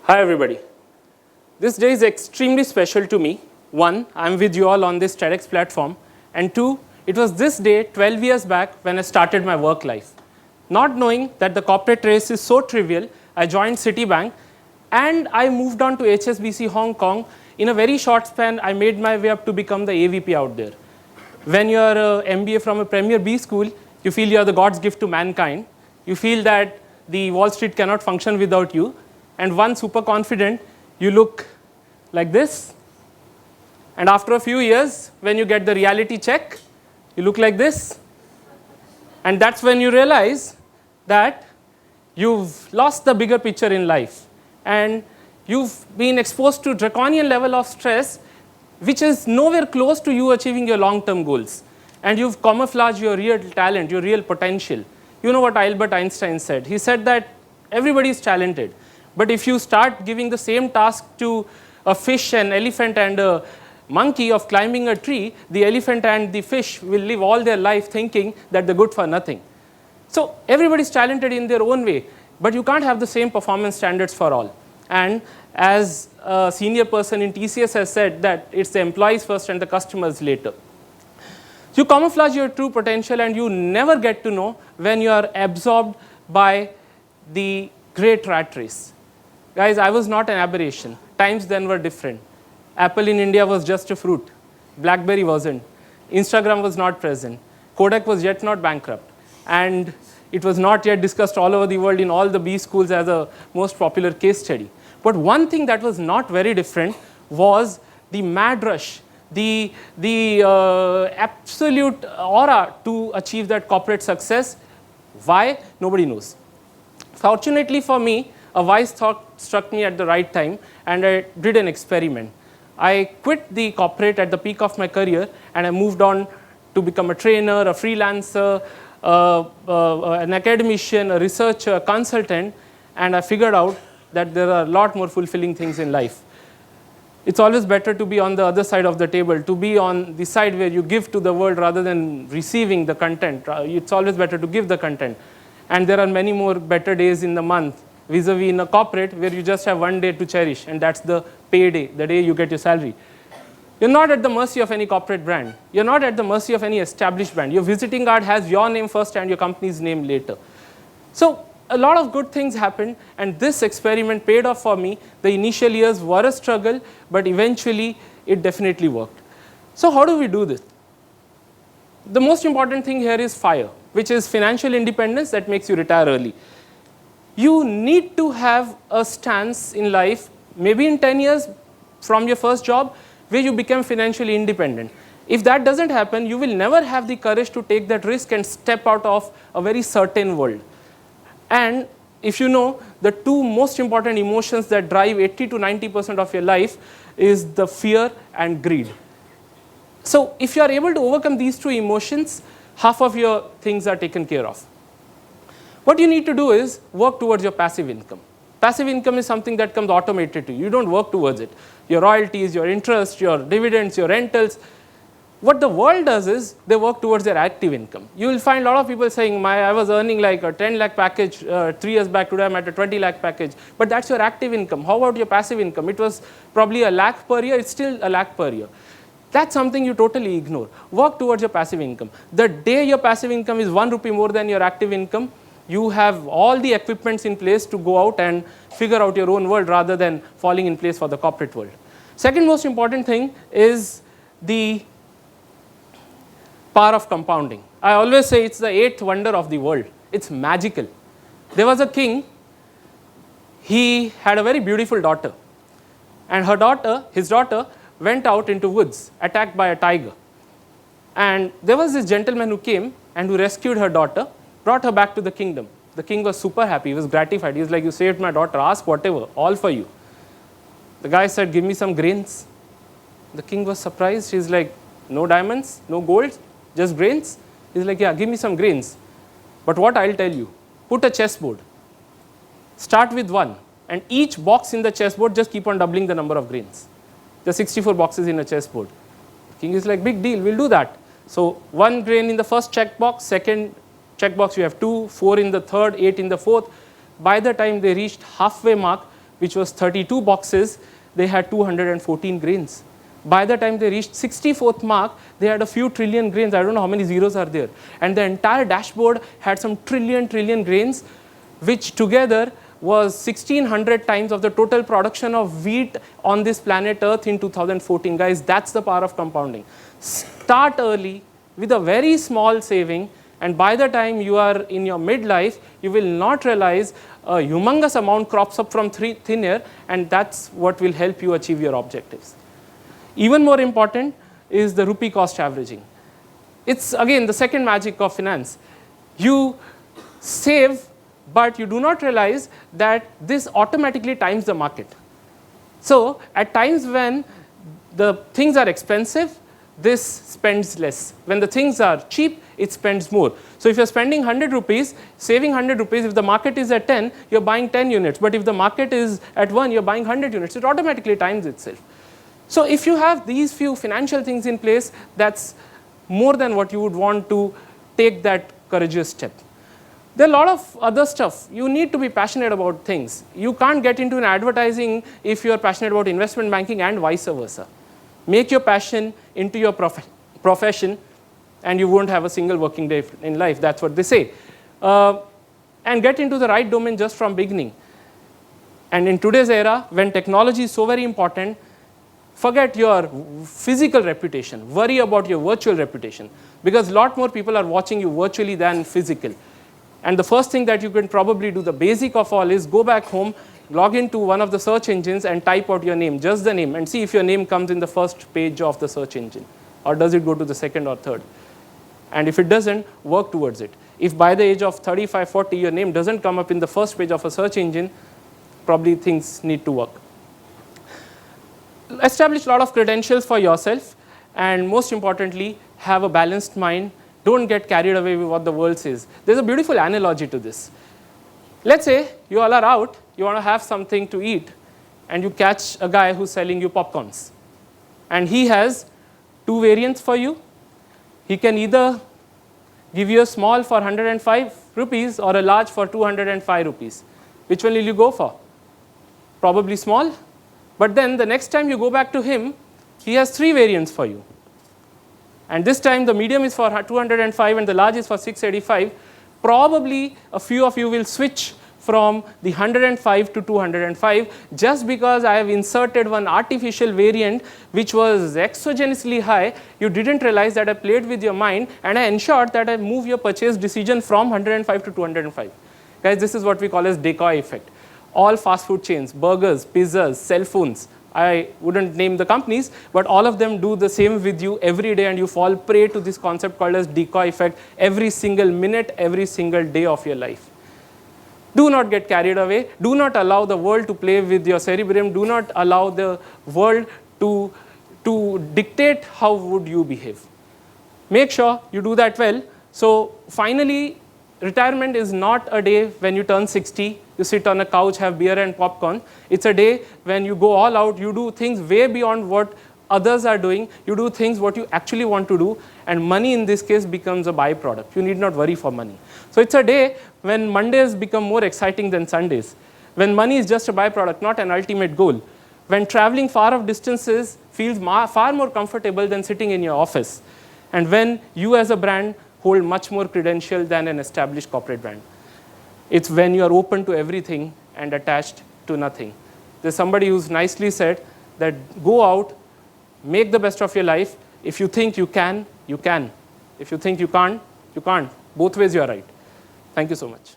Hi everybody. This day is extremely special to me. One, I'm with you all on this TEDx platform. And two, it was this day 12 years back when I started my work life. Not knowing that the corporate race is so trivial, I joined Citibank and I moved on to HSBC Hong Kong. In a very short span, I made my way up to become the AVP out there. When you're an MBA from a Premier B school, you feel you're the God's gift to mankind. You feel that the Wall Street cannot function without you. And one, super confident, you look like this. And after a few years, when you get the reality check, you look like this. And that's when you realize that you've lost the bigger picture in life. And you've been exposed to draconian level of stress, which is nowhere close to you achieving your long-term goals. And you've camouflaged your real talent, your real potential. You know what Albert Einstein said. He said that everybody is talented. But if you start giving the same task to a fish, an elephant, and a monkey of climbing a tree, the elephant and the fish will live all their life thinking that they're good for nothing. So everybody's talented in their own way, but you can't have the same performance standards for all. And as a senior person in TCS has said that it's the employees first and the customers later. You camouflage your true potential and you never get to know when you are absorbed by the great rat race. Guys, I was not an aberration. Times then were different. Apple in India was just a fruit. BlackBerry wasn't. Instagram was not present. Kodak was yet not bankrupt. And it was not yet discussed all over the world in all the B schools as a most popular case study. But one thing that was not very different was the mad rush, the absolute aura to achieve that corporate success. Why? Nobody knows. Fortunately for me, a wise thought struck me at the right time, and I did an experiment. I quit the corporate at the peak of my career, and I moved on to become a trainer, a freelancer, an academician, a researcher, a consultant, and I figured out that there are a lot more fulfilling things in life. It's always better to be on the other side of the table, to be on the side where you give to the world rather than receiving the content. It's always better to give the content. And there are many more better days in the month, vis-a-vis in a corporate where you just have one day to cherish, and that's the payday, the day you get your salary. You're not at the mercy of any corporate brand. You're not at the mercy of any established brand. Your visiting card has your name first and your company's name later. So a lot of good things happened, and this experiment paid off for me. The initial years were a struggle, but eventually it definitely worked. So how do we do this? The most important thing here is FIRE, which is financial independence that makes you retire early. You need to have a stance in life, maybe in 10 years from your first job, where you become financially independent. If that doesn't happen, you will never have the courage to take that risk and step out of a very certain world. And if you know, the two most important emotions that drive 80 to 90% of your life is the fear and greed. So if you are able to overcome these two emotions, half of your things are taken care of. What you need to do is work towards your passive income. Passive income is something that comes automated to you. You don't work towards it. Your royalties, your interest, your dividends, your rentals. What the world does is they work towards their active income. You will find a lot of people saying, I was earning like a 10 lakh package 3 years back, today I'm at a 20 lakh package. But that's your active income. How about your passive income? It was probably a lakh per year, it's still a lakh per year. That's something you totally ignore. Work towards your passive income. The day your passive income is 1 rupee more than your active income, you have all the equipments in place to go out and figure out your own world rather than falling in place for the corporate world. Second most important thing is the power of compounding. I always say it's the 8th wonder of the world. It's magical. There was a king. He had a very beautiful daughter. And his daughter went out into woods, attacked by a tiger. And there was this gentleman who came and who rescued her daughter, brought her back to the kingdom. The king was super happy. He was gratified. He was like, you saved my daughter. Ask whatever. All for you. The guy said, give me some grains. The king was surprised. He's like, no diamonds, no gold, just grains. He's like, yeah, give me some grains. But what I'll tell you, put a chessboard. Start with 1. And each box in the chessboard, just keep on doubling the number of grains. There are 64 boxes in a chessboard. The king is like, big deal, we'll do that. So 1 grain in the first checkbox, second checkbox you have 2, 4 in the third, 8 in the fourth. By the time they reached halfway mark, which was 32 boxes, they had 214 grains. By the time they reached 64th mark, they had a few trillion grains. I don't know how many zeros are there. And the entire dashboard had some trillion grains, which together was 1600 times of the total production of wheat on this planet Earth in 2014. Guys, that's the power of compounding. Start early with a very small saving, and by the time you are in your midlife, you will not realize a humongous amount crops up from thin air, and that's what will help you achieve your objectives. Even more important is the rupee cost averaging. It's again the second magic of finance. You save, but you do not realize that this automatically times the market. So at times when the things are expensive, this spends less. When the things are cheap, it spends more. So if you're spending 100 rupees, saving 100 rupees, if the market is at 10, you're buying 10 units. But if the market is at 1, you're buying 100 units. It automatically times itself. So if you have these few financial things in place, that's more than what you would want to take that courageous step. There are a lot of other stuff. You need to be passionate about things. You can't get into an advertising if you're passionate about investment banking and vice versa. Make your passion into your profession, and you won't have a single working day in life. That's what they say. And get into the right domain just from beginning. And in today's era, when technology is so very important, forget your physical reputation. Worry about your virtual reputation, because a lot more people are watching you virtually than physical. And the first thing that you can probably do, the basic of all, is go back home, log into one of the search engines and type out your name, just the name, and see if your name comes in the first page of the search engine, or does it go to the second or third. And if it doesn't, work towards it. If by the age of 35, 40, your name doesn't come up in the first page of a search engine, probably things need to work. Establish a lot of credentials for yourself, and most importantly, have a balanced mind. Don't get carried away with what the world says. There's a beautiful analogy to this. Let's say you all are out, you want to have something to eat, and you catch a guy who's selling you popcorns. And he has two variants for you. He can either give you a small for 105 rupees or a large for 205 rupees. Which one will you go for? Probably small. But then the next time you go back to him, he has three variants for you. And this time the medium is for 205 and the large is for 685. Probably a few of you will switch from the 105 to 205 just because I have inserted one artificial variant which was exogenously high. You didn't realize that I played with your mind, and I ensured that I move your purchase decision from 105 to 205. Guys, this is what we call as decoy effect. All fast food chains, burgers, pizzas, cell phones, I wouldn't name the companies, but all of them do the same with you every day, and you fall prey to this concept called as decoy effect every single minute, every single day of your life. Do not get carried away. Do not allow the world to play with your cerebrum. Do not allow the world to dictate how would you behave. Make sure you do that well. So finally, retirement is not a day when you turn 60, you sit on a couch, have beer and popcorn. It's a day when you go all out, you do things way beyond what others are doing, you do things what you actually want to do, and money in this case becomes a byproduct. You need not worry for money. So it's a day when Mondays become more exciting than Sundays, when money is just a byproduct, not an ultimate goal, when traveling far off distances feels far more comfortable than sitting in your office, and when you as a brand hold much more credential than an established corporate brand. It's when you are open to everything and attached to nothing. There's somebody who's nicely said that go out, make the best of your life. If you think you can, you can. If you think you can't, you can't. Both ways you are right. Thank you so much.